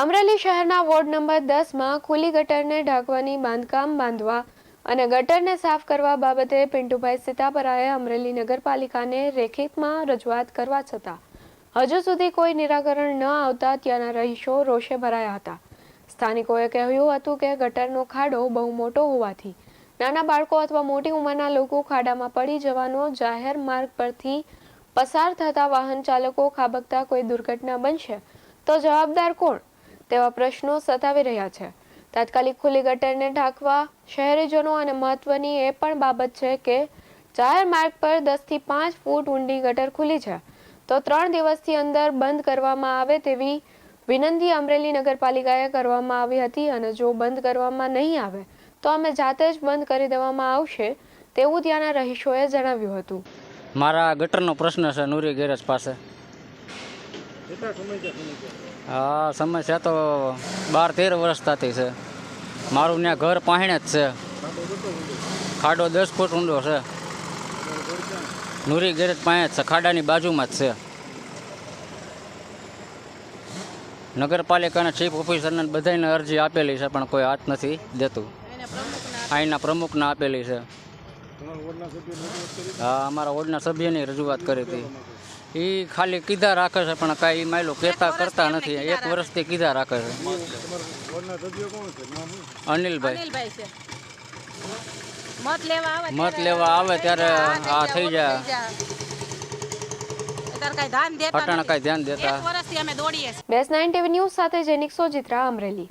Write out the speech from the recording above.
અમરેલી શહેરના ward number 10માં ખુલ્લી ગટરને ઢાંકવાની બાંધકામ બાંધવા અને ગટરને સાફ કરવા બાબતે પિન્ટુભાઈ સીતાપરાએ અમરેલી નગરપાલિકાને લેખિતમાં રજૂઆત કરવા છતાં હજુ સુધી કોઈ નિરાકરણ ન આવતા ત્યાંના રહીશો રોષે ભરાયા હતા। સ્થાનિકોએ કહ્યું હતું કે ગટરનો ખાડો બહુ મોટો હોવાથી નાના બાળકો અથવા મોટી ઉંમરના લોકો ખાડામાં પડી જવાનો જાહેર માર્ગ પરથી પસાર થતા વાહન ચાલકો ખાબકતા કોઈ દુર્ઘટના બનશે તો જવાબદાર કોણ તેવા પ્રશ્નો સતાવી રહ્યા છે। તાત્કાલિક ખુલ્લી ગટરને ઢાંકવા શહેરીજનો અને મહત્વની એ પણ બાબત છે કે જાહેર માર્ગ પર 10 થી 5 ફૂટ ઊંડી ગટર ખુલી છે તો 3 દિવસથી અંદર બંધ કરવામાં આવે તેવી વિનંતી અમરેલી નગરપાલિકાએ કરવામાં આવી હતી અને જો બંધ કરવામાં નહીં આવે તો અમે જાતે જ બંધ કરી દેવામાં આવશે તેવું ત્યાંના રહીશોએ જણાવ્યું હતું। મારા ગટરનો પ્રશ્ન છે નૂરી ગેરેજ પાસે। હા, સમસ્યા તો 12-13 વર્ષ થતી છે। મારું ત્યાં ઘર પાણીને જ છે। ખાડો 10 ફૂટ ઊંડો છે। નૂરી ગેરેજ પાસે જ છે, ખાડાની બાજુમાં જ છે। નગરપાલિકાના ચીફ ઓફિસરને બધાને અરજી આપેલી છે પણ કોઈ હાથ નથી દેતું। અહીંના પ્રમુખને આપેલી છે। હા, અમારા વોર્ડના સભ્યની રજૂઆત કરી હતી। એ ખાલી કીધા રાખે છે પણ કાંઈ માયલો કહેતા કરતા નથી। 1 વર્ષથી કીધા રાખે છે। અનિલભાઈ મત લેવા આવે ત્યારે આ થઈ જાય, અટાણા કાંઈ ધ્યાન દેતા। બેસ 9 ટીવી ન્યૂઝ સાથે જેનિક સોજિત્રા, અમરેલી।